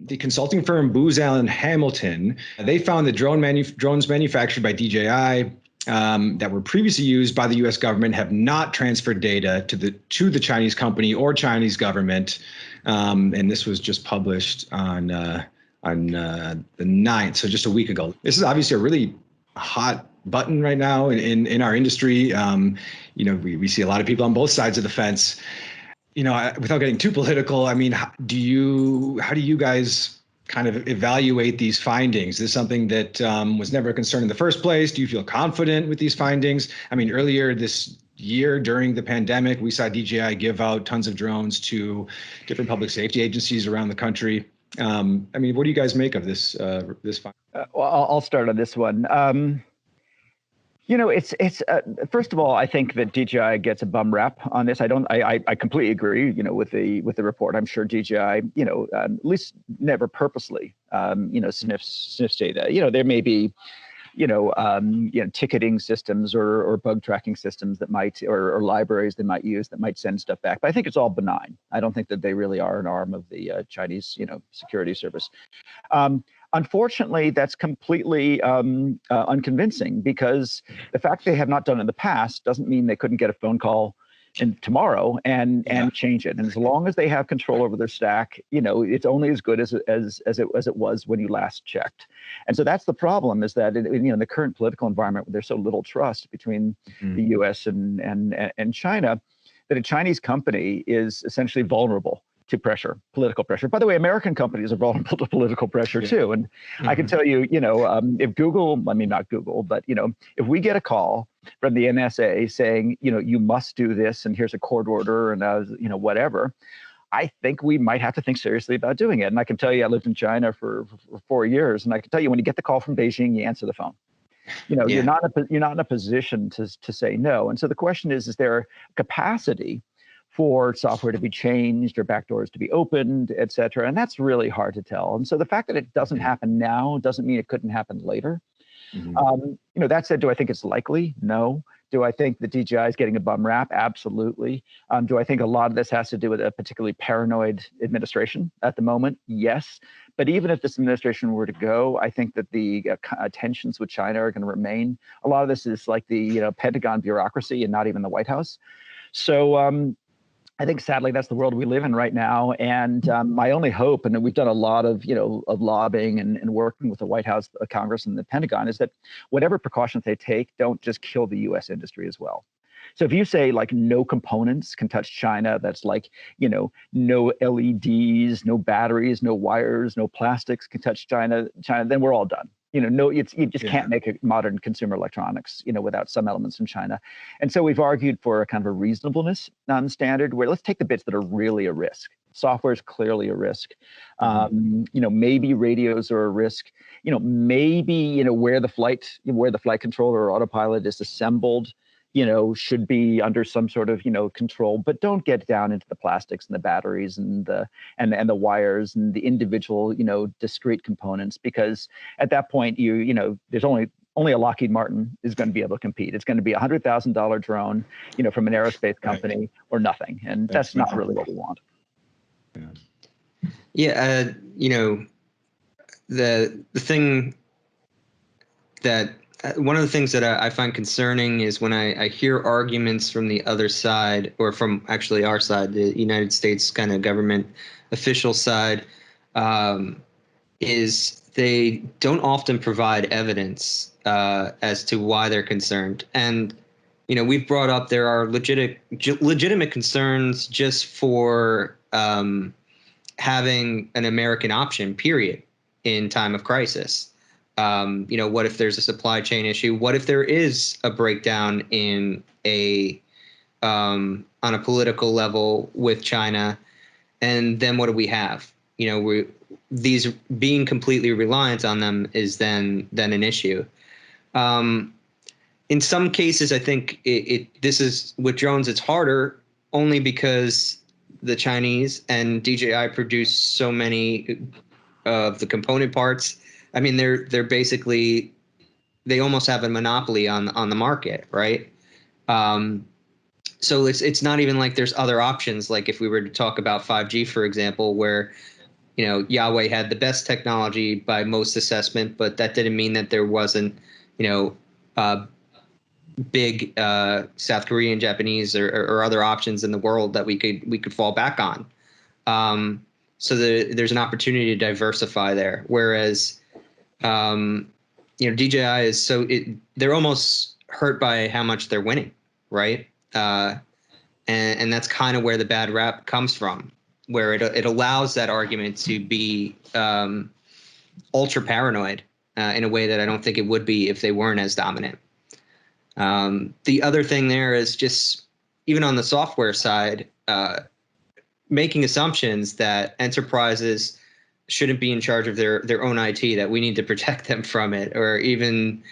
the consulting firm Booz Allen Hamilton, they found that drones manufactured by DJI that were previously used by the U.S. government have not transferred data to the Chinese company or Chinese government. And this was just published on the 9th, so just a week ago. This is obviously a really hot button right now in our industry. We see a lot of people on both sides of the fence. Without getting too political, I mean, how do you guys kind of evaluate these findings? Is this something that was never a concern in the first place? Do you feel confident with these findings? I mean, earlier this year during the pandemic, we saw DJI give out tons of drones to different public safety agencies around the country. I mean, what do you guys make of this finding? Well, I'll start on this one. It's first of all, I think that DJI gets a bum rap on this. I completely agree, with the report. I'm sure DJI, at least never purposely, sniffs data. There may be, ticketing systems or bug tracking systems that might, or libraries they might use that might send stuff back. But I think it's all benign. I don't think that they really are an arm of the Chinese, security service. Unfortunately, that's completely unconvincing, because the fact they have not done it in the past doesn't mean they couldn't get a phone call tomorrow and change it. And as long as they have control over their stack, it's only as good as it was when you last checked. And so that's the problem, is that in the current political environment, where there's so little trust between the U.S. and China, that a Chinese company is essentially vulnerable to political pressure. By the way, American companies are vulnerable to political pressure too. And I can tell you, if Google, not Google, but, if we get a call from the NSA saying, you must do this, and here's a court order, and, whatever, I think we might have to think seriously about doing it. And I can tell you, I lived in China for 4 years, and I can tell you, when you get the call from Beijing, you answer the phone. You're not in a position to say no. And so the question is there capacity for software to be changed or backdoors to be opened, et cetera? And that's really hard to tell. And so the fact that it doesn't happen now doesn't mean it couldn't happen later. That said, do I think it's likely? No. Do I think that DJI is getting a bum rap? Absolutely. Do I think a lot of this has to do with a particularly paranoid administration at the moment? Yes. But even if this administration were to go, I think that the tensions with China are going to remain. A lot of this is like the Pentagon bureaucracy and not even the White House. So I think, sadly, that's the world we live in right now. And my only hope, and we've done a lot of lobbying and working with the White House, Congress, and the Pentagon, is that whatever precautions they take don't just kill the U.S. industry as well. So if you say no components can touch China, that's no LEDs, no batteries, no wires, no plastics can touch China, then we're all done. You just can't make a modern consumer electronics, without some elements from China. And so we've argued for a kind of a reasonableness standard, where let's take the bits that are really a risk. Software is clearly a risk. Maybe radios are a risk. Maybe where the flight controller or autopilot is assembled, should be under some sort of, control, but don't get down into the plastics and the batteries and the wires and the individual, discrete components, because at that point, there's only a Lockheed Martin is going to be able to compete. It's going to be $100,000 drone, from an aerospace company or nothing. And that's not really what we want. The thing that one of the things that I find concerning is when I hear arguments from the other side, or from actually our side, the United States kind of government official side, is they don't often provide evidence as to why they're concerned. And, we've brought up there are legitimate concerns just for having an American option, period, in time of crisis. What if there's a supply chain issue? What if there is a breakdown in on a political level with China? And then what do we have? These being completely reliant on them is then an issue. In some cases, I think this is with drones, it's harder only because the Chinese and DJI produce so many of the component parts. I mean, they're basically, they almost have a monopoly on the market, right? So it's not even like there's other options. Like if we were to talk about 5G, for example, where Yahweh had the best technology by most assessment, but that didn't mean that there wasn't, big South Korean, Japanese, or other options in the world that we could fall back on. So there's an opportunity to diversify there. Whereas, DJI is they're almost hurt by how much they're winning, right? And that's kind of where the bad rap comes from, where it allows that argument to be ultra paranoid in a way that I don't think it would be if they weren't as dominant. The other thing there is just, even on the software side, making assumptions that enterprises shouldn't be in charge of their own IT, that we need to protect them from it. Or even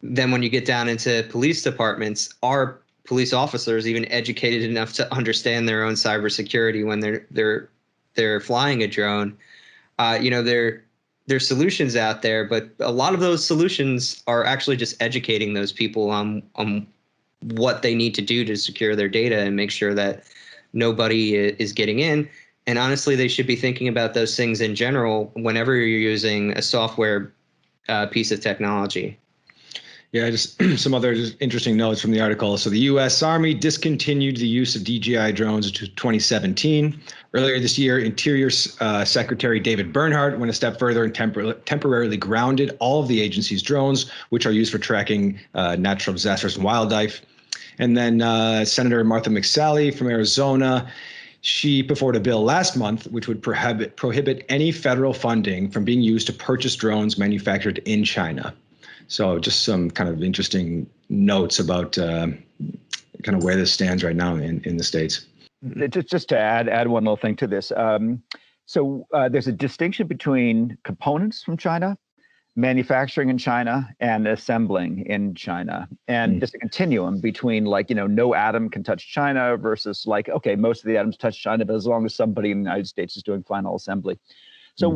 then when you get down into police departments, are police officers even educated enough to understand their own cybersecurity when they're flying a drone? There's solutions out there, but a lot of those solutions are actually just educating those people on what they need to do to secure their data and make sure that nobody is getting in. And honestly, they should be thinking about those things in general whenever you're using a software piece of technology. Yeah, just some other interesting notes from the article. So the U.S. Army discontinued the use of DJI drones in 2017. Earlier this year, Interior Secretary David Bernhardt went a step further and temporarily grounded all of the agency's drones, which are used for tracking natural disasters and wildlife. And then Senator Martha McSally from Arizona, she put forward a bill last month which would prohibit any federal funding from being used to purchase drones manufactured in China. So just some kind of interesting notes about kind of where this stands right now in the States. Just to add one little thing to this. So there's a distinction between components from China, manufacturing in China, and assembling in China. And just a continuum between no atom can touch China versus okay, most of the atoms touch China, but as long as somebody in the United States is doing final assembly. So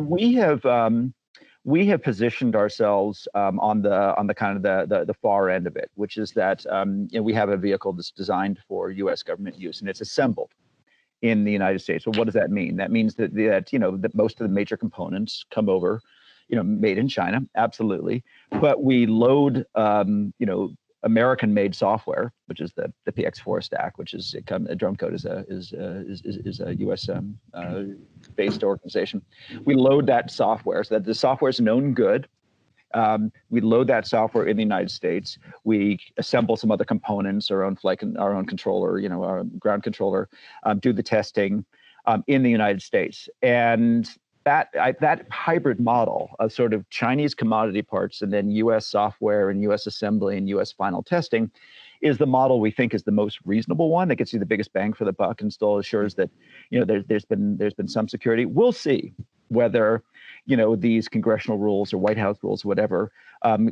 we have positioned ourselves on the kind of the far end of it, which is that we have a vehicle that's designed for U.S. government use, and it's assembled in the United States. Well, what does that mean? That means that that most of the major components come over, made in China, absolutely. But we load American-made software, which is the PX4 stack, which is Dronecode is a U.S. based organization. We load that software so that the software is known good. We load that software in the United States. We assemble some other components, our own controller, our ground controller, do the testing in the United States. And that hybrid model of sort of Chinese commodity parts and then U.S. software and U.S. assembly and U.S. final testing is the model we think is the most reasonable one that gets you the biggest bang for the buck and still assures that there's been some security. We'll see whether these congressional rules or White House rules, whatever,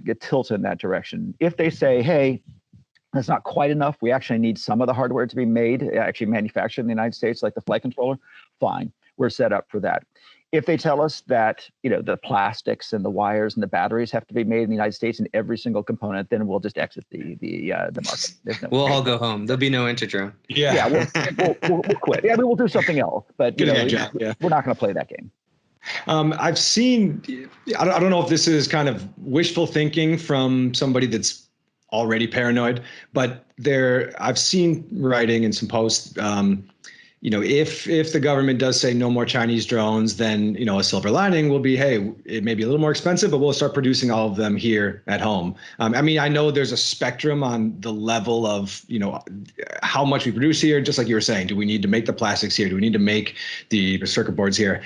get tilted in that direction. If they say, hey, that's not quite enough, we actually need some of the hardware to be manufactured in the United States, like the flight controller, fine, we're set up for that. If they tell us that the plastics and the wires and the batteries have to be made in the United States in every single component, then we'll just exit the market. We'll all go home. There'll be no InterDrone. Yeah, we'll quit. Yeah, we'll do something else. But we're not going to play that game. I've seen. I don't know if this is kind of wishful thinking from somebody that's already paranoid, but I've seen writing in some posts. If the government does say no more Chinese drones, then, a silver lining will be, hey, it may be a little more expensive, but we'll start producing all of them here at home. I know there's a spectrum on the level of, how much we produce here, just like you were saying. Do we need to make the plastics here? Do we need to make the circuit boards here?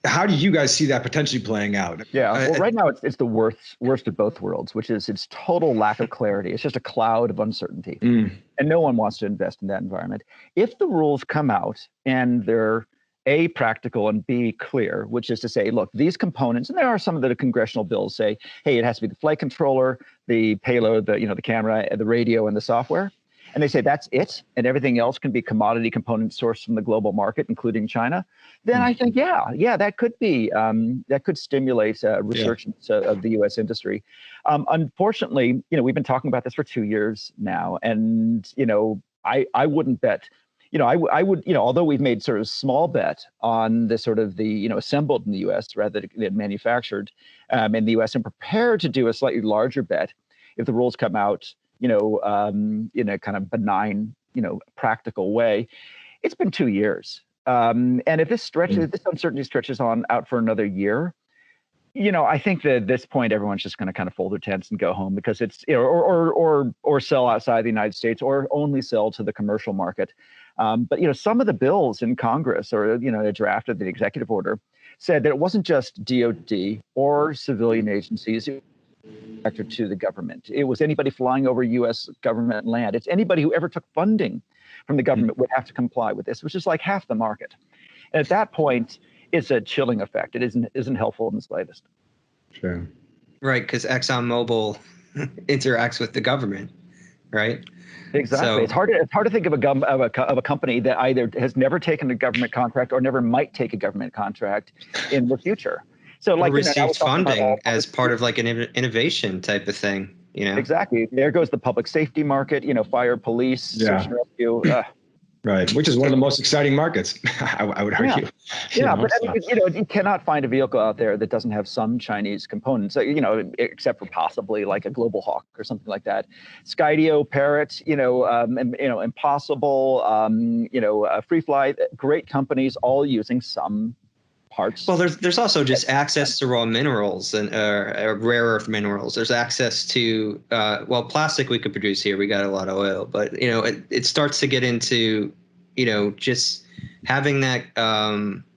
How do you guys see that potentially playing out? Yeah, well, right now it's the worst of both worlds, which is its total lack of clarity. It's just a cloud of uncertainty, and no one wants to invest in that environment. If the rules come out and they're A, practical, and B, clear, which is to say, look, these components, and there are some of the congressional bills say, hey, it has to be the flight controller, the payload, the camera, the radio, and the software. And they say that's it, and everything else can be commodity components sourced from the global market, including China. Then I think, that could be that could stimulate resurgence of the U.S. industry. Unfortunately, we've been talking about this for 2 years now, and I wouldn't bet I would, although we've made sort of small bet on the sort of the, assembled in the U.S. rather than manufactured in the U.S. and prepared to do a slightly larger bet if the rules come out, in a kind of benign, practical way. It's been 2 years. And if this uncertainty stretches out for another year, I think that at this point, everyone's just going to kind of fold their tents and go home because it's, or sell outside the United States or only sell to the commercial market. But, some of the bills in Congress or, a draft of the executive order said that it wasn't just DOD or civilian agencies to the government. It was anybody flying over U.S. government land. It's anybody who ever took funding from the government would have to comply with this, which is like half the market. And at that point, it's a chilling effect. It isn't helpful in the slightest. Sure. Right, because ExxonMobil interacts with the government, right? Exactly. So, it's hard to think of a company that either has never taken a government contract or never might take a government contract in the future. So, like, received funding as part of like an innovation type of thing. Exactly. There goes the public safety market. Fire, police, search and rescue. Right, which is one of the most exciting markets, I would argue. Yeah, but I mean, you cannot find a vehicle out there that doesn't have some Chinese components, except for possibly like a Global Hawk or something like that. Skydio, Parrot, Impossible, Free Flight, great companies, all using some parts. Well, there's also just access to raw minerals and rare earth minerals. There's access to plastic we could produce here. We got a lot of oil, but it starts to get into just having that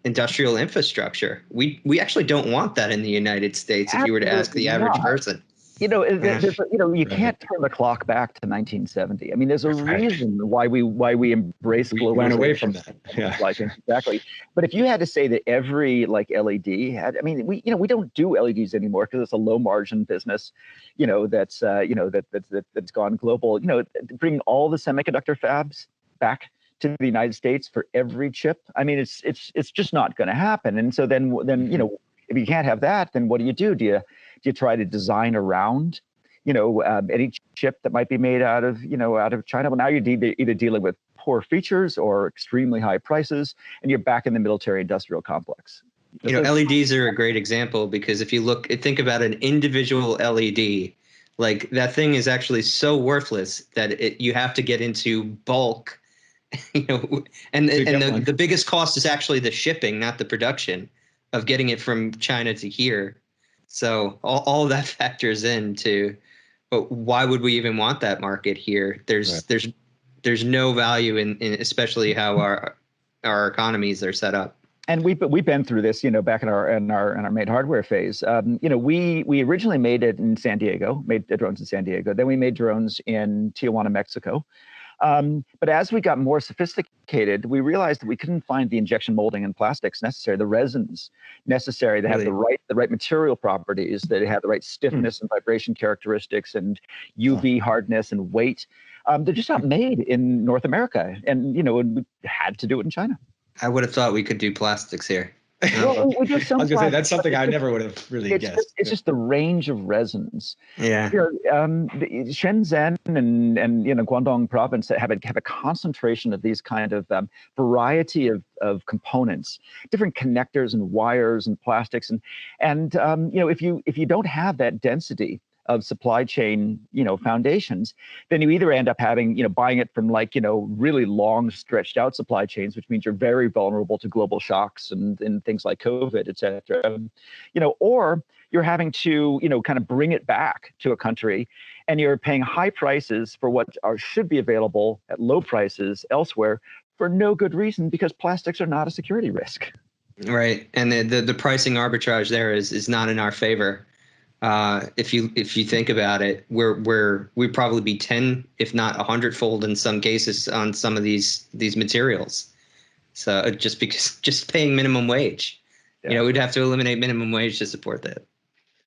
industrial infrastructure. We actually don't want that in the United States. If you were to ask the average person. You can't turn the clock back to 1970. I mean, there's a reason why we embrace globalization. We went away from that. Yeah. Exactly. But if you had to say that every LED had, I mean, we don't do LEDs anymore because it's a low margin business, that's gone global. Bringing all the semiconductor fabs back to the United States for every chip. I mean, it's just not going to happen. And so then if you can't have that, then what do? Do you try to design around, any chip that might be made out of China? Well, now you're either dealing with poor features or extremely high prices, and you're back in the military-industrial complex. LEDs are a great example because if you think about an individual LED, like that thing is actually so worthless that you have to get into bulk, and the biggest cost is actually the shipping, not the production of getting it from China to here. So all of that factors into, but why would we even want that market here? There's no value in especially how our economies are set up. And we've been through this, back in our made hardware phase. We originally made it in San Diego, made the drones in San Diego. Then we made drones in Tijuana, Mexico. But as we got more sophisticated, we realized that we couldn't find the injection molding and plastics necessary, the resins necessary that have the right material properties, that have the right stiffness and vibration characteristics and UV hardness and weight. They're just not made in North America, and we had to do it in China. I would have thought we could do plastics here. Well, we do some. I was going to say that's something I never would have really guessed. It's just the range of resins. Yeah. Shenzhen and Guangdong province have a concentration of these kind of variety of components, different connectors and wires and plastics, and if you don't have that density of supply chain, foundations, then you either end up having, buying it from really long stretched out supply chains, which means you're very vulnerable to global shocks and things like COVID, et cetera, or you're having to, kind of bring it back to a country and you're paying high prices for what should be available at low prices elsewhere for no good reason, because plastics are not a security risk. Right. And the pricing arbitrage there is not in our favor. If you think about it, we'd probably be 10, if not 100-fold in some cases on some of these materials. So just paying minimum wage, we'd have to eliminate minimum wage to support that.